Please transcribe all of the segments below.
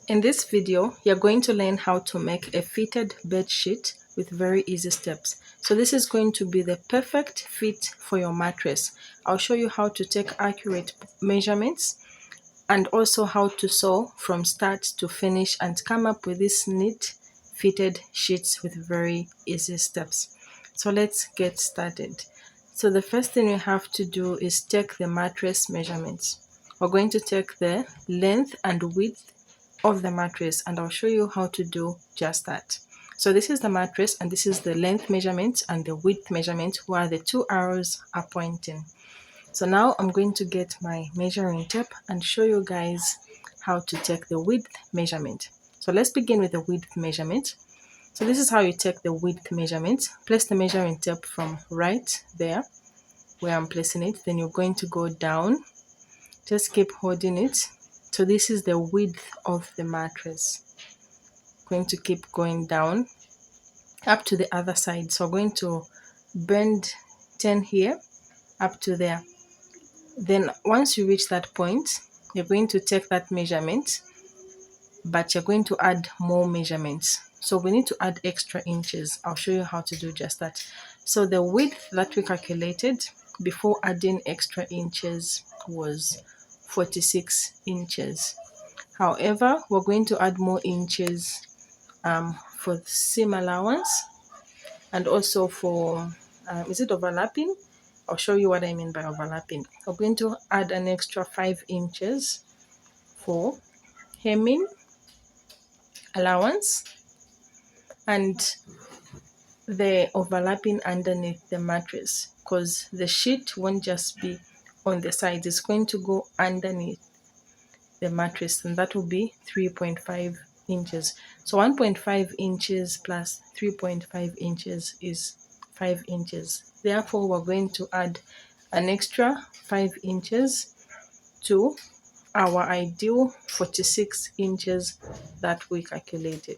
In this video, you're going to learn how to make a fitted bed sheet with very easy steps. So this is going to be the perfect fit for your mattress. I'll show you how to take accurate measurements and also how to sew from start to finish and come up with these neat fitted sheets with very easy steps. So let's get started. So the first thing we have to do is take the mattress measurements. We're going to take the length and width of the mattress, and I'll show you how to do just that. So this is the mattress and this is the length measurement and the width measurement where the two arrows are pointing. So now I'm going to get my measuring tape and show you guys how to take the width measurement. So let's begin with the width measurement. So this is how you take the width measurement. Place the measuring tape from right there where I'm placing it. Then you're going to go down. Just keep holding it. So this is the width of the mattress. Going to keep going down up to the other side. So we're going to bend 10 here up to there. Then once you reach that point, you're going to take that measurement, but you're going to add more measurements. So we need to add extra inches. I'll show you how to do just that. So the width that we calculated before adding extra inches was 46 inches. However, we're going to add more inches for seam allowance and also for, is it overlapping? I'll show you what I mean by overlapping. We're going to add an extra 5 inches for hemming allowance and the overlapping underneath the mattress, because the sheet won't just be on the sides, it's going to go underneath the mattress, and that will be 3.5 inches. So 1.5 inches plus 3.5 inches is 5 inches. Therefore, we're going to add an extra 5 inches to our ideal 46 inches that we calculated.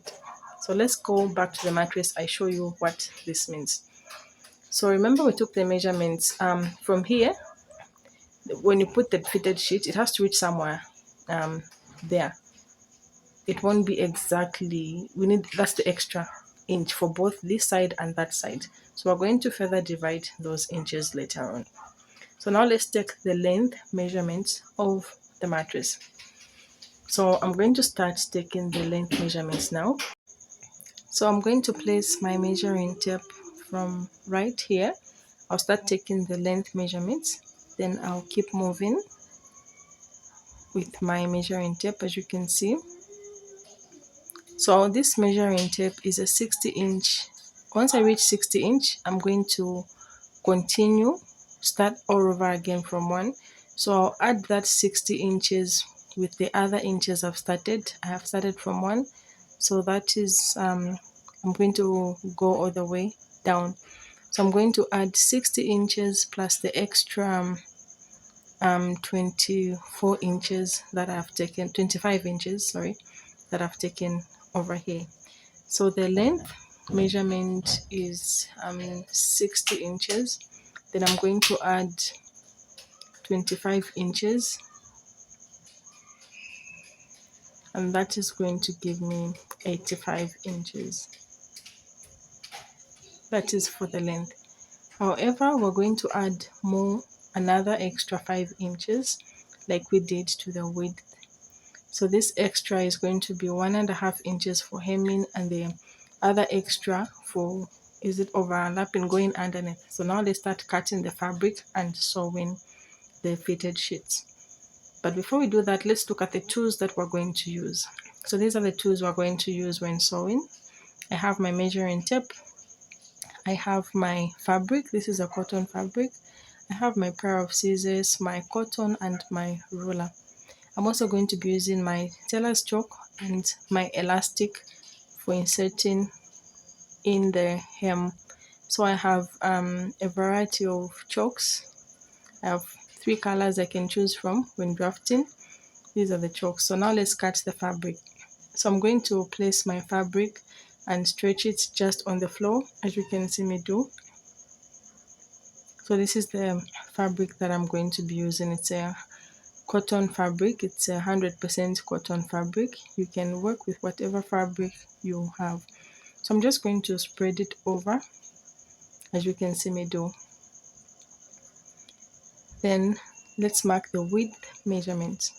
So let's go back to the mattress. I show you what this means. So remember we took the measurements from here. When you put the fitted sheet, it has to reach somewhere there. It won't be exactly, that's the extra inch for both this side and that side. So we're going to further divide those inches later on. So now let's take the length measurements of the mattress. So I'm going to start taking the length measurements now. So I'm going to place my measuring tape from right here. I'll start taking the length measurements, then I'll keep moving with my measuring tape, as you can see. So this measuring tape is a 60 inch. Once I reach 60 inch, I'm going to continue, start all over again from 1. So I'll add that 60 inches with the other inches I've started. I have started from 1. So that is, I'm going to go all the way down. So I'm going to add 60 inches plus the extra 24 inches that I've taken, 25 inches, sorry, that I've taken over here. So the length measurement is 60 inches. Then I'm going to add 25 inches, and that is going to give me 85 inches. That is for the length. However, we're going to add another extra 5 inches like we did to the width. So this extra is going to be 1.5 inches for hemming, and the other extra for, is it overlapping, going underneath. So now let's start cutting the fabric and sewing the fitted sheets. But before we do that, let's look at the tools that we're going to use. So these are the tools we're going to use when sewing. I have my measuring tape. I have my fabric. This is a cotton fabric. I have my pair of scissors, my cotton, and my ruler. I'm also going to be using my tailor's chalk and my elastic for inserting in the hem. So I have a variety of chalks. I have 3 colors I can choose from when drafting. These are the chalks. So now let's cut the fabric. So I'm going to place my fabric and stretch it just on the floor, as you can see me do. So this is the fabric that I'm going to be using. It's a cotton fabric. It's 100% cotton fabric. You can work with whatever fabric you have. So I'm just going to spread it over, as you can see me do. Then let's mark the width measurement.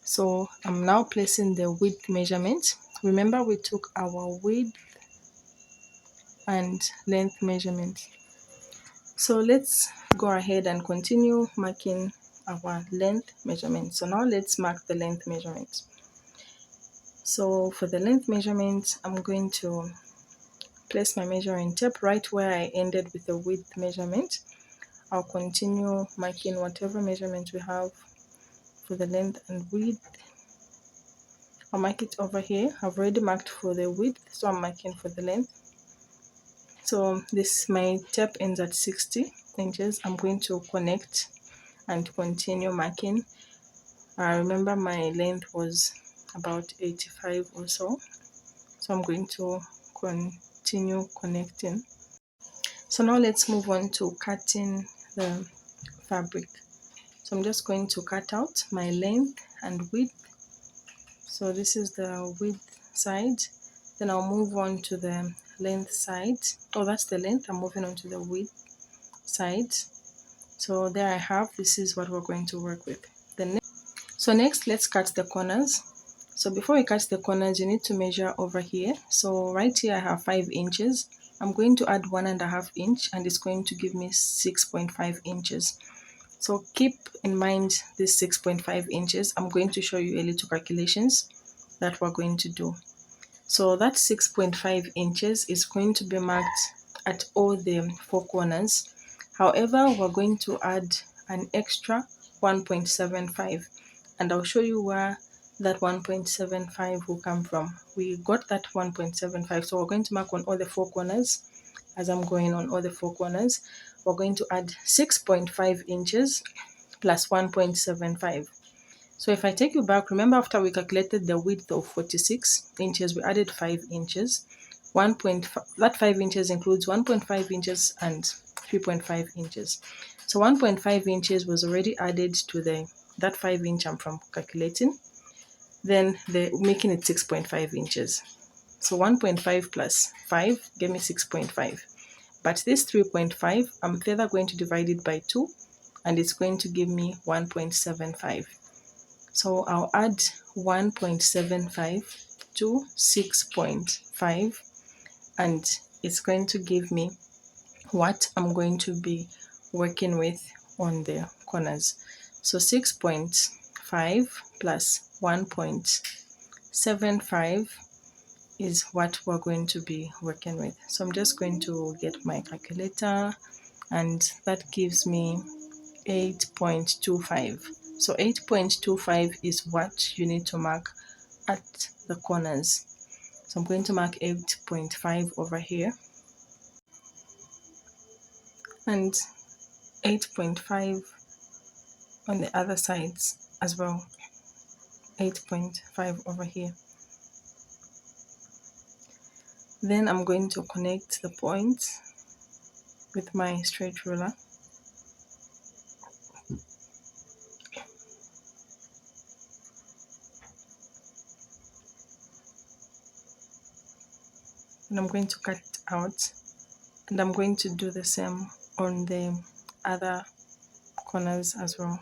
So I'm now placing the width measurement. Remember, we took our width and length measurement. So let's go ahead and continue marking our length measurement. So now let's mark the length measurement. So for the length measurement, I'm going to place my measuring tape right where I ended with the width measurement. I'll continue marking whatever measurement we have for the length and width. I'll mark it over here. I've already marked for the width, so I'm marking for the length. So this, my tape ends at 60 inches. I'm going to connect and continue marking. Remember, my length was about 85 or so, so I'm going to continue connecting. So now let's move on to cutting the fabric. So I'm just going to cut out my length and width. So this is the width side. Then I'll move on to the length side. Oh, that's the length. I'm moving on to the width side. So there I have, this is what we're going to work with. So next, let's cut the corners. So before we cut the corners, you need to measure over here. So right here I have 5 inches. I'm going to add 1.5 inch, and it's going to give me 6.5 inches. So keep in mind this 6.5 inches. I'm going to show you a little calculations that we're going to do. So that 6.5 inches is going to be marked at all the 4 corners. However, we're going to add an extra 1.75, and I'll show you where that 1.75 will come from. We got that 1.75, so we're going to mark on all the 4 corners. As I'm going on all the 4 corners, we're going to add 6.5 inches plus 1.75. So if I take you back, remember after we calculated the width of 46 inches, we added 5 inches. That 5 inches includes 1.5 inches and 3.5 inches. So 1.5 inches was already added to that 5 inch I'm from calculating. Then making it 6.5 inches. So 1.5 plus 5 gave me 6.5. But this 3.5, I'm further going to divide it by 2, and it's going to give me 1.75. So I'll add 1.75 to 6.5, and it's going to give me what I'm going to be working with on the corners. So 6.5 plus 1.75 is what we're going to be working with. So I'm just going to get my calculator, and that gives me 8.25. So 8.25 is what you need to mark at the corners. So I'm going to mark 8.5 over here, and 8.5 on the other sides as well. 8.5 over here. Then I'm going to connect the points with my straight ruler. And I'm going to cut it out, and I'm going to do the same on the other corners as well.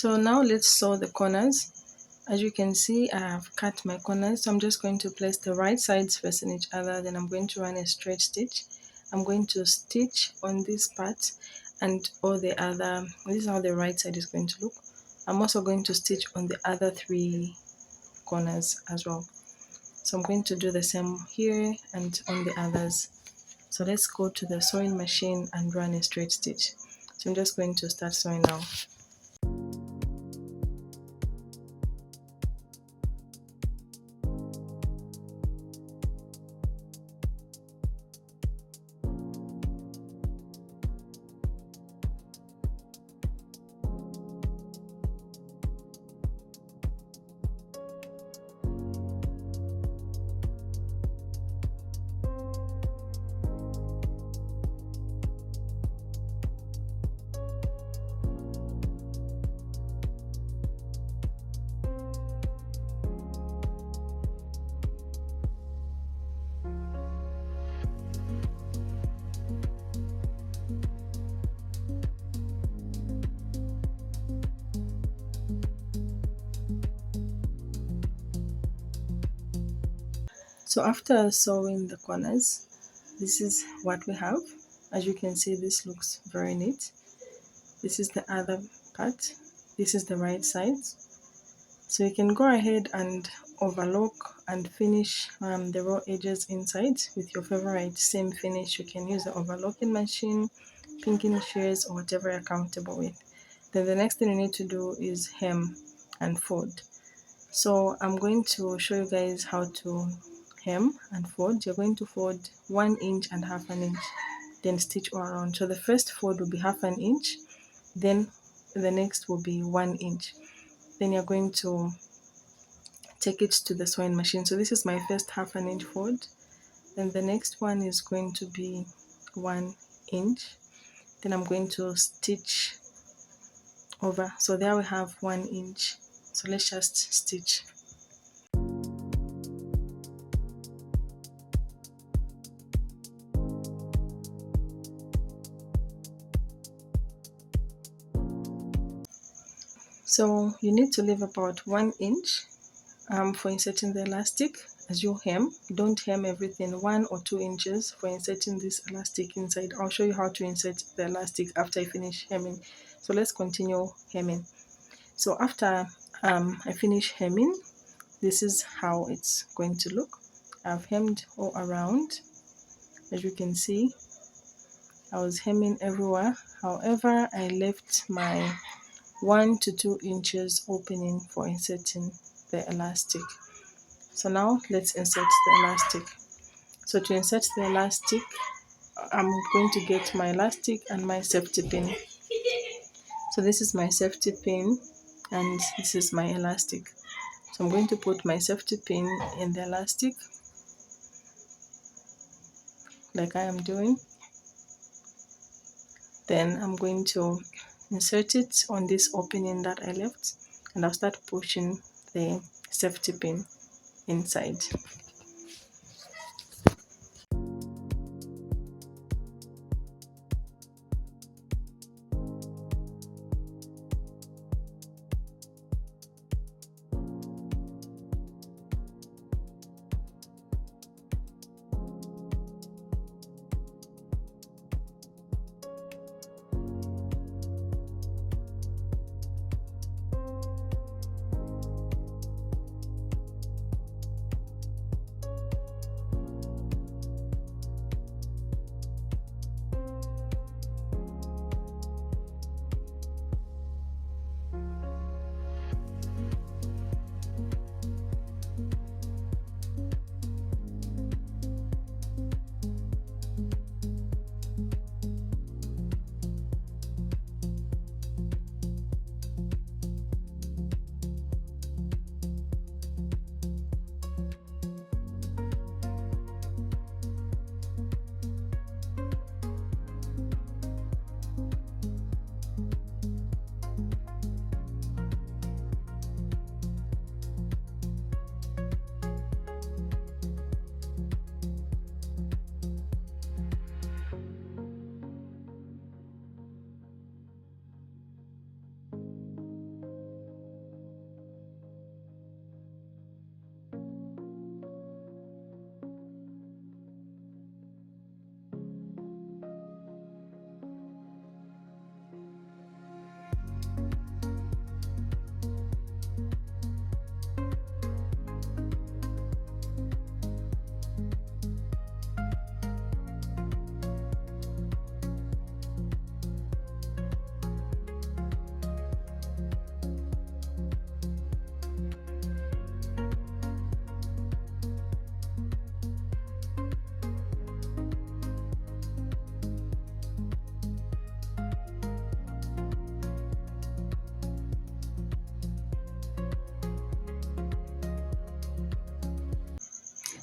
So now let's sew the corners. As you can see, I have cut my corners, so I'm just going to place the right sides facing each other. Then I'm going to run a straight stitch. I'm going to stitch on this part and all the other. This is how the right side is going to look. I'm also going to stitch on the other 3 corners as well. So I'm going to do the same here and on the others. So let's go to the sewing machine and run a straight stitch. So I'm just going to start sewing now. So after sewing the corners, this is what we have. As you can see, this looks very neat. This is the other part. This is the right side. So you can go ahead and overlock and finish the raw edges inside with your favorite seam finish. You can use the overlocking machine, pinking shears, or whatever you're comfortable with. Then the next thing you need to do is hem and fold. So I'm going to show you guys how to hem and fold. You're going to fold 1 inch and half an inch, then stitch all around. So the first fold will be half an inch, then the next will be 1 inch. Then you're going to take it to the sewing machine. So this is my first half an inch fold. Then the next one is going to be 1 inch. Then I'm going to stitch over. So there we have 1 inch. So let's just stitch. So you need to leave about 1 inch for inserting the elastic. As you hem, don't hem everything. 1 or 2 inches for inserting this elastic inside. I'll show you how to insert the elastic after I finish hemming. So let's continue hemming. So after I finish hemming, this is how it's going to look. I've hemmed all around. As you can see, I was hemming everywhere. However, I left my 1 to 2 inches opening for inserting the elastic. So now let's insert the elastic. So to insert the elastic, I'm going to get my elastic and my safety pin. So this is my safety pin and this is my elastic. So I'm going to put my safety pin in the elastic like I am doing. Then I'm going to insert it on this opening that I left, and I'll start pushing the safety pin inside.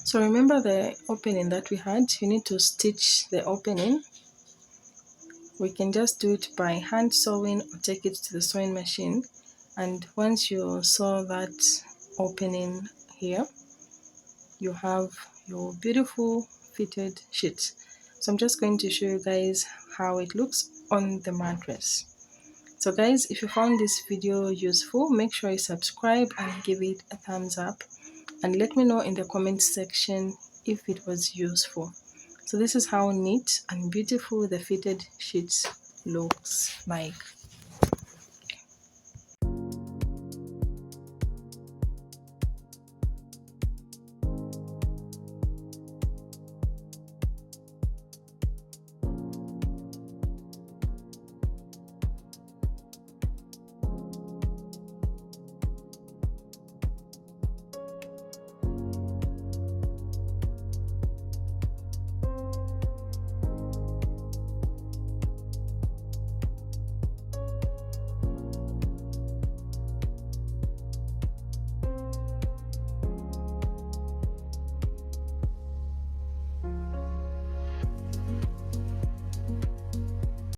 So remember the opening that we had, you need to stitch the opening. We can just do it by hand sewing or take it to the sewing machine. And once you sew that opening here, you have your beautiful fitted sheet. So I'm just going to show you guys how it looks on the mattress. So guys, if you found this video useful, make sure you subscribe and give it a thumbs up, and let me know in the comment section if it was useful. So this is how neat and beautiful the fitted sheets looks like.